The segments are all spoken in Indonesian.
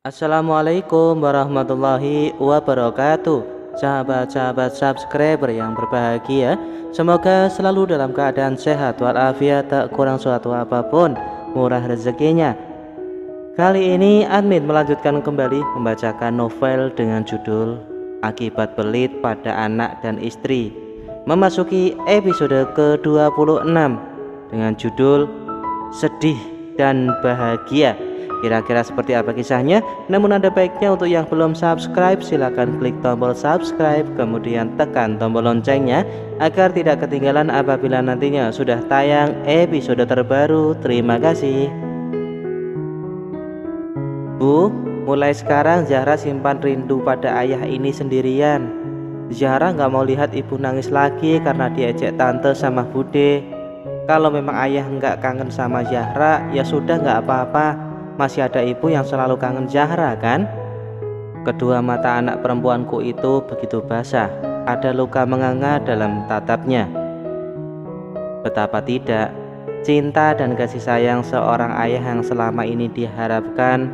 Assalamualaikum warahmatullahi wabarakatuh. Sahabat-sahabat subscriber yang berbahagia, semoga selalu dalam keadaan sehat walafiat, tak kurang suatu apapun, murah rezekinya. Kali ini admin melanjutkan kembali membacakan novel dengan judul Akibat Pelit pada Anak dan Istri, memasuki episode ke-26 dengan judul Sedih dan Bahagia. Kira-kira seperti apa kisahnya? Namun ada baiknya untuk yang belum subscribe, silahkan klik tombol subscribe, kemudian tekan tombol loncengnya agar tidak ketinggalan apabila nantinya sudah tayang episode terbaru. Terima kasih. Bu, mulai sekarang Zahra simpan rindu pada ayah ini sendirian. Zahra nggak mau lihat ibu nangis lagi karena diejek tante sama bude. Kalau memang ayah nggak kangen sama Zahra, ya sudah nggak apa-apa. Masih ada ibu yang selalu kangen Zahra kan? Kedua mata anak perempuanku itu begitu basah, ada luka menganga dalam tatapnya. Betapa tidak, cinta dan kasih sayang seorang ayah yang selama ini diharapkan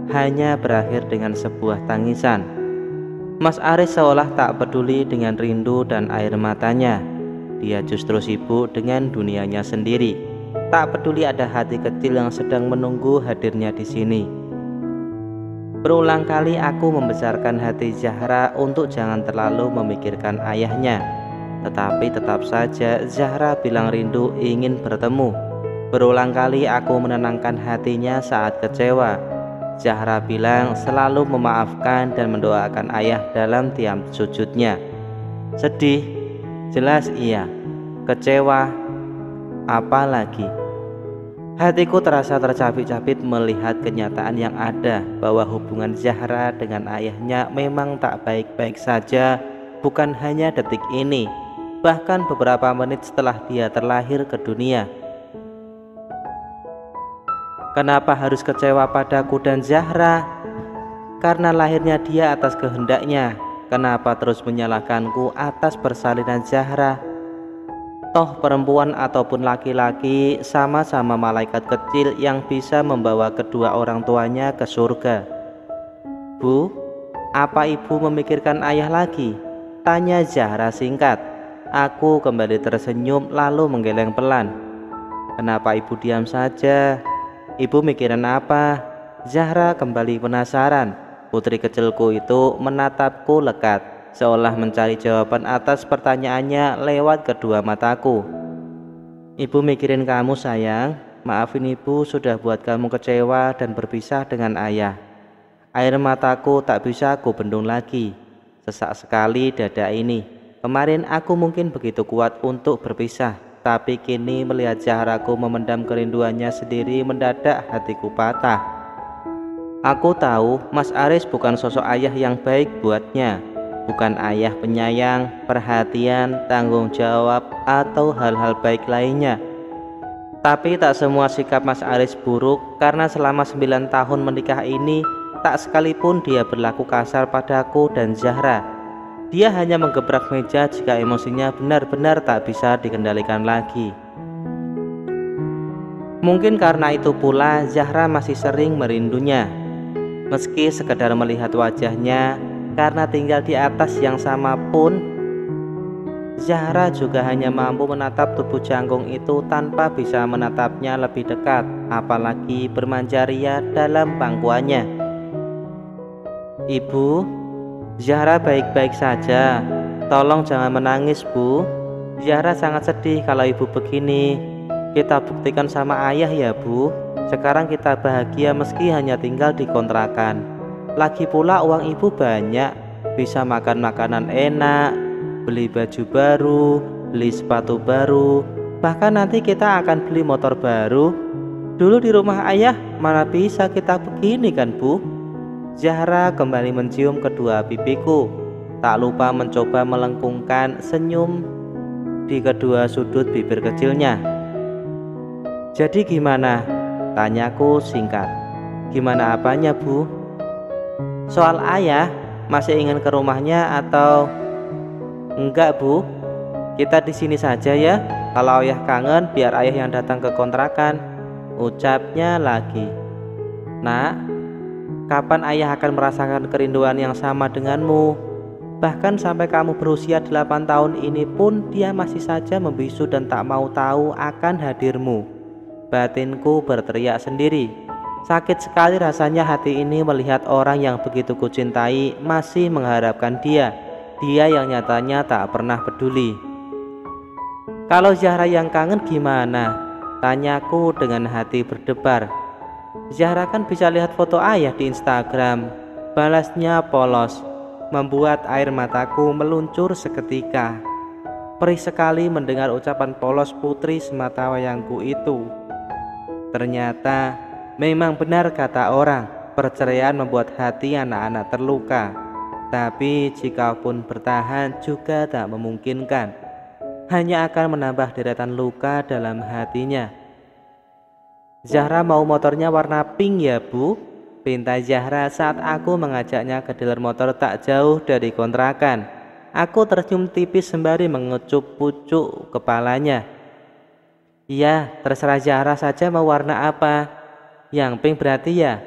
hanya berakhir dengan sebuah tangisan. Mas Aris seolah tak peduli dengan rindu dan air matanya. Dia justru sibuk dengan dunianya sendiri. Tak peduli ada hati kecil yang sedang menunggu hadirnya di sini. Berulang kali aku membesarkan hati Zahra untuk jangan terlalu memikirkan ayahnya. Tetapi tetap saja Zahra bilang rindu ingin bertemu. Berulang kali aku menenangkan hatinya saat kecewa. Zahra bilang selalu memaafkan dan mendoakan ayah dalam tiap sujudnya. Sedih, jelas iya. Kecewa, apalagi. Hatiku terasa tercabik-cabik melihat kenyataan yang ada bahwa hubungan Zahra dengan ayahnya memang tak baik-baik saja, bukan hanya detik ini, bahkan beberapa menit setelah dia terlahir ke dunia. Kenapa harus kecewa padaku dan Zahra? Karena lahirnya dia atas kehendaknya. Kenapa terus menyalahkanku atas persalinan Zahra? Toh perempuan ataupun laki-laki sama-sama malaikat kecil yang bisa membawa kedua orang tuanya ke surga. Bu, apa ibu memikirkan ayah lagi? Tanya Zahra singkat. Aku kembali tersenyum lalu menggeleng pelan. Kenapa ibu diam saja? Ibu mikirin apa? Zahra kembali penasaran. Putri kecilku itu menatapku lekat, seolah mencari jawaban atas pertanyaannya lewat kedua mataku. Ibu mikirin kamu sayang. Maafin ibu sudah buat kamu kecewa dan berpisah dengan ayah. Air mataku tak bisa aku bendung lagi. Sesak sekali dada ini. Kemarin aku mungkin begitu kuat untuk berpisah, tapi kini melihat Zahraku memendam kerinduannya sendiri, mendadak hatiku patah. Aku tahu Mas Aris bukan sosok ayah yang baik buatnya. Bukan ayah penyayang, perhatian, tanggung jawab, atau hal-hal baik lainnya. Tapi tak semua sikap Mas Aris buruk, karena selama 9 tahun menikah ini, tak sekalipun dia berlaku kasar padaku dan Zahra. Dia hanya menggebrak meja jika emosinya benar-benar tak bisa dikendalikan lagi. Mungkin karena itu pula Zahra masih sering merindunya. Meski sekedar melihat wajahnya, karena tinggal di atas yang sama pun, Zahra juga hanya mampu menatap tubuh jangkung itu tanpa bisa menatapnya lebih dekat, apalagi bermanja ria dalam pangkuannya. Ibu, Zahra baik-baik saja. Tolong jangan menangis, Bu. Zahra sangat sedih kalau ibu begini. Kita buktikan sama ayah ya, Bu. Sekarang kita bahagia meski hanya tinggal di kontrakan. Lagi pula uang ibu banyak, bisa makan makanan enak, beli baju baru, beli sepatu baru, bahkan nanti kita akan beli motor baru. Dulu di rumah ayah mana bisa kita begini kan, Bu? Zahra kembali mencium kedua pipiku, tak lupa mencoba melengkungkan senyum di kedua sudut bibir kecilnya. Jadi gimana? Tanyaku singkat. Gimana apanya, Bu? Soal ayah, masih ingin ke rumahnya atau enggak, Bu? Kita di sini saja ya. Kalau ayah kangen, biar ayah yang datang ke kontrakan. Ucapnya lagi. Nak, Kapan ayah akan merasakan kerinduan yang sama denganmu? Bahkan sampai kamu berusia 8 tahun ini pun dia masih saja membisu dan tak mau tahu akan hadirmu. Batinku berteriak sendiri. Sakit sekali rasanya hati ini melihat orang yang begitu kucintai masih mengharapkan dia yang nyatanya tak pernah peduli. Kalau Zahra yang kangen gimana? Tanyaku dengan hati berdebar. Zahra kan bisa lihat foto ayah di Instagram. Balasnya polos, membuat air mataku meluncur seketika. Perih sekali mendengar ucapan polos putri sematawayangku itu. Ternyata memang benar kata orang, perceraian membuat hati anak-anak terluka. Tapi jikapun bertahan juga tak memungkinkan, hanya akan menambah deretan luka dalam hatinya. Zahra mau motornya warna pink ya bu? Pinta Zahra saat aku mengajaknya ke dealer motor tak jauh dari kontrakan. Aku tersenyum tipis sembari mengecup pucuk kepalanya. Iya, terserah Zahra saja mau warna apa. Yang pink berarti ya?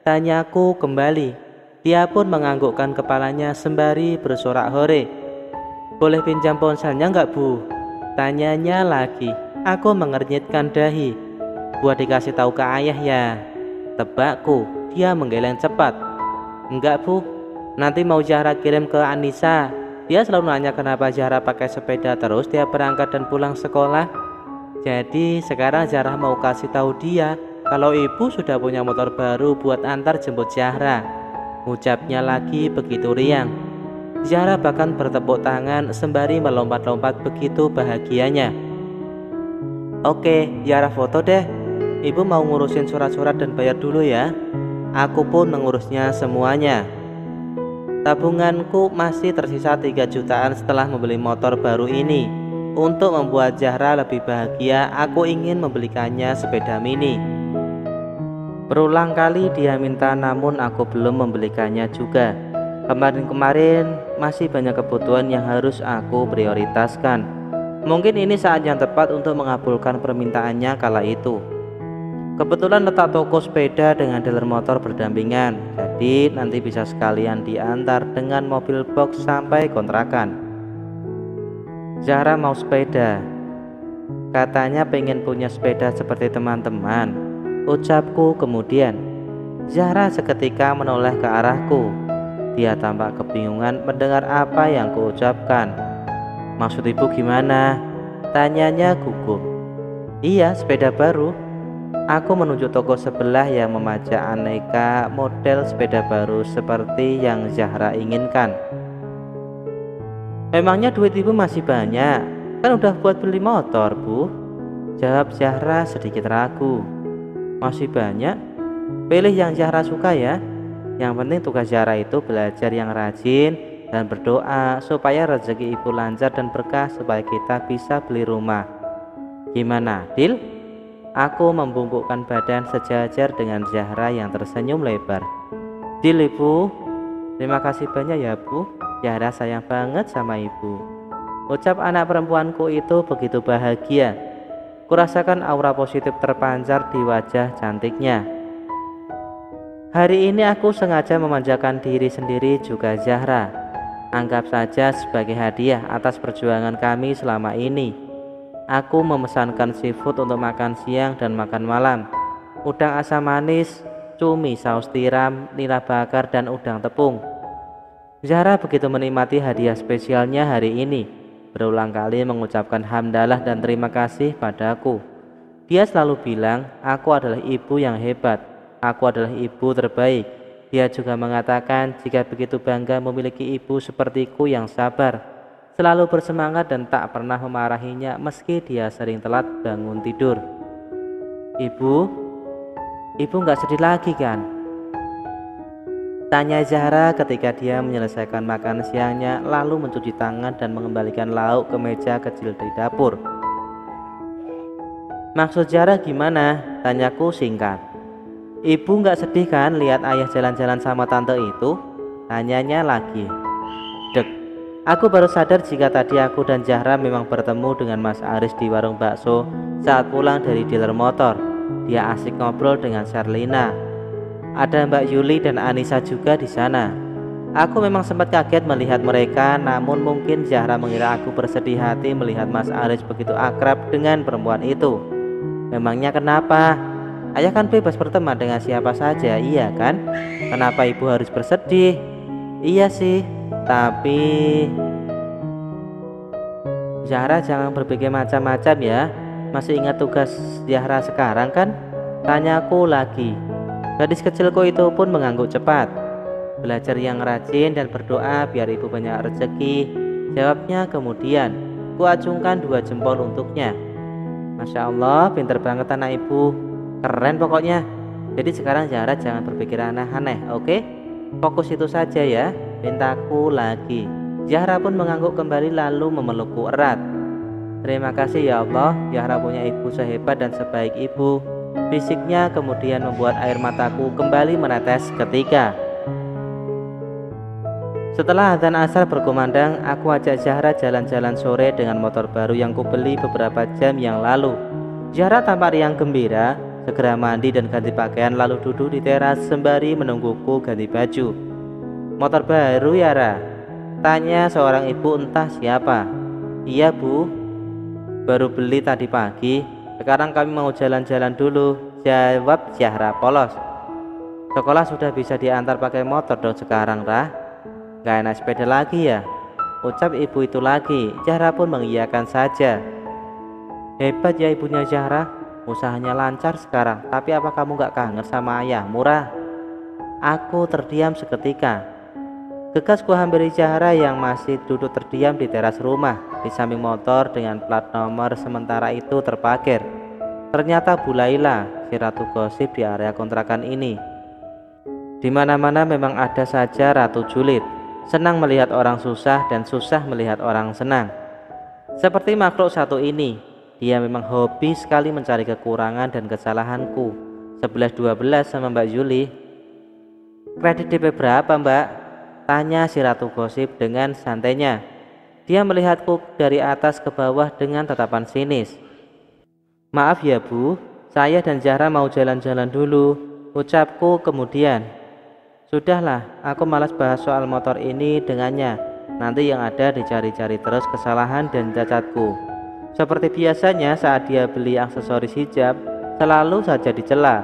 Tanyaku kembali. Dia pun menganggukkan kepalanya sembari bersorak hore. Boleh pinjam ponselnya enggak bu? Tanyanya lagi. Aku mengernyitkan dahi. Buat dikasih tahu ke ayah ya. Tebakku. Dia menggeleng cepat. Enggak bu, nanti mau Zahra kirim ke Anissa. Dia selalu nanya kenapa Zahra pakai sepeda terus tiap berangkat dan pulang sekolah. Jadi sekarang Zahra mau kasih tahu dia kalau ibu sudah punya motor baru buat antar jemput Zahra. Ucapnya lagi begitu riang. Zahra bahkan bertepuk tangan sembari melompat-lompat begitu bahagianya. Oke, Zahra foto deh. Ibu mau ngurusin surat-surat dan bayar dulu ya. Aku pun mengurusnya semuanya. Tabunganku masih tersisa 3 jutaan setelah membeli motor baru ini. Untuk membuat Zahra lebih bahagia, aku ingin membelikannya sepeda mini. Berulang kali dia minta namun aku belum membelikannya juga. Kemarin-kemarin masih banyak kebutuhan yang harus aku prioritaskan. Mungkin ini saat yang tepat untuk mengabulkan permintaannya kala itu. Kebetulan letak toko sepeda dengan dealer motor berdampingan, jadi nanti bisa sekalian diantar dengan mobil box sampai kontrakan. Zahra mau sepeda. Katanya pengen punya sepeda seperti teman-teman. Ucapku kemudian. Zahra seketika menoleh ke arahku. Dia tampak kebingungan mendengar apa yang kuucapkan. Maksud ibu gimana? Tanyanya gugup. Iya, sepeda baru. Aku menunjuk toko sebelah yang memajak aneka model sepeda baru seperti yang Zahra inginkan. Memangnya duit ibu masih banyak? Kan udah buat beli motor bu. Jawab Zahra sedikit ragu. Masih banyak? Pilih yang Zahra suka ya. Yang penting tugas Zahra itu belajar yang rajin dan berdoa supaya rezeki ibu lancar dan berkah supaya kita bisa beli rumah. Gimana, deal? Aku membungkukkan badan sejajar dengan Zahra yang tersenyum lebar. Deal ibu. Terima kasih banyak ya bu. Zahra sayang banget sama ibu. Ucap anak perempuanku itu begitu bahagia. Kurasakan aura positif terpancar di wajah cantiknya. Hari ini aku sengaja memanjakan diri sendiri juga Zahra. Anggap saja sebagai hadiah atas perjuangan kami selama ini. Aku memesankan seafood untuk makan siang dan makan malam. Udang asam manis, cumi saus tiram, nila bakar dan udang tepung. Zahra begitu menikmati hadiah spesialnya hari ini, berulang kali mengucapkan hamdalah dan terima kasih padaku. Dia selalu bilang, aku adalah ibu yang hebat, aku adalah ibu terbaik. Dia juga mengatakan jika begitu bangga memiliki ibu sepertiku yang sabar, selalu bersemangat dan tak pernah memarahinya meski dia sering telat bangun tidur. Ibu gak sedih lagi kan? Tanya Zahra ketika dia menyelesaikan makan siangnya lalu mencuci tangan dan mengembalikan lauk ke meja kecil di dapur. Maksud Zahra gimana? Tanyaku singkat. Ibu gak sedih kan lihat ayah jalan-jalan sama tante itu? Tanyanya lagi. Dek, aku baru sadar jika tadi aku dan Zahra memang bertemu dengan Mas Aris di warung bakso saat pulang dari dealer motor. Dia asik ngobrol dengan Sherlina. Ada Mbak Yuli dan Anissa juga di sana. Aku memang sempat kaget melihat mereka, namun mungkin Zahra mengira aku bersedih hati melihat Mas Aris begitu akrab dengan perempuan itu. Memangnya kenapa? Ayah kan bebas berteman dengan siapa saja, iya kan? Kenapa ibu harus bersedih? Iya sih, tapi Zahra jangan berpikir macam-macam ya. Masih ingat tugas Zahra sekarang kan? Tanyaku lagi. Gadis kecilku itu pun mengangguk cepat. Belajar yang rajin dan berdoa biar ibu banyak rezeki, jawabnya kemudian. Ku acungkan 2 jempol untuknya. Masya Allah, pinter banget anak ibu. Keren pokoknya. Jadi sekarang Zahra jangan berpikir aneh-aneh, oke? Fokus itu saja ya, pintaku lagi. Zahra pun mengangguk kembali lalu memelukku erat. Terima kasih ya Allah, Zahra punya ibu sehebat dan sebaik ibu. Fisiknya kemudian membuat air mataku kembali menetes ketika setelah adzan asar berkumandang, aku ajak Zahra jalan-jalan sore dengan motor baru yang kubeli beberapa jam yang lalu. Zahra tampak riang gembira, segera mandi dan ganti pakaian lalu duduk di teras sembari menungguku ganti baju. Motor baru ya Ra? Tanya seorang ibu entah siapa. Iya bu, baru beli tadi pagi. Sekarang kami mau jalan-jalan dulu, jawab Zahra polos. Sekolah sudah bisa diantar pakai motor dong sekarang Ra. Gak enak sepeda lagi ya? Ucap ibu itu lagi. Zahra pun mengiyakan saja. Hebat ya ibunya Zahra, usahanya lancar sekarang. Tapi apa kamu gak kangen sama ayahmu Ra? Aku terdiam seketika. Gegas ku hampiri Zahra yang masih duduk terdiam di teras rumah, di samping motor dengan plat nomor sementara itu terparkir. Ternyata Bu Laila, si ratu gosip di area kontrakan ini. Di mana-mana memang ada saja ratu julid. Senang melihat orang susah dan susah melihat orang senang. Seperti makhluk satu ini, dia memang hobi sekali mencari kekurangan dan kesalahanku. 11-12 sama Mbak Yuli. Kredit DP berapa Mbak? Tanya si ratu gosip dengan santainya. Dia melihatku dari atas ke bawah dengan tatapan sinis. Maaf ya Bu, saya dan Zahra mau jalan-jalan dulu, ucapku kemudian. Sudahlah, aku malas bahas soal motor ini dengannya. Nanti yang ada dicari-cari terus kesalahan dan cacatku. Seperti biasanya saat dia beli aksesoris hijab, selalu saja dicela.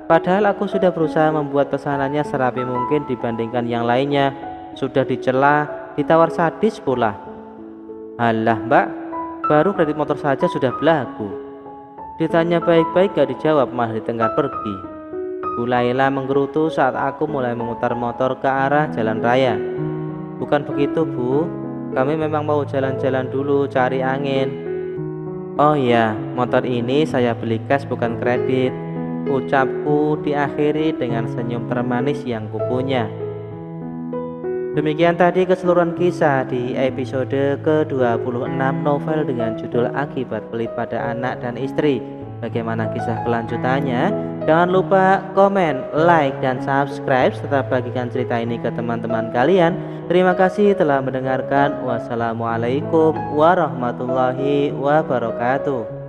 Padahal aku sudah berusaha membuat pesanannya serapi mungkin dibandingkan yang lainnya. Sudah dicela, ditawar sadis pula. Halah mbak, baru kredit motor saja sudah belagu. Ditanya baik-baik gak dijawab, malah ditengkar pergi. Bu Laila menggerutu saat aku mulai memutar motor ke arah jalan raya. Bukan begitu Bu, kami memang mau jalan-jalan dulu cari angin. Oh iya, motor ini saya beli cash bukan kredit, ucapku diakhiri dengan senyum termanis yang kupunya. Demikian tadi keseluruhan kisah di episode ke-26 novel dengan judul Akibat Pelit pada Anak dan Istri. Bagaimana kisah kelanjutannya? Jangan lupa komen, like, dan subscribe serta bagikan cerita ini ke teman-teman kalian. Terima kasih telah mendengarkan. Wassalamualaikum warahmatullahi wabarakatuh.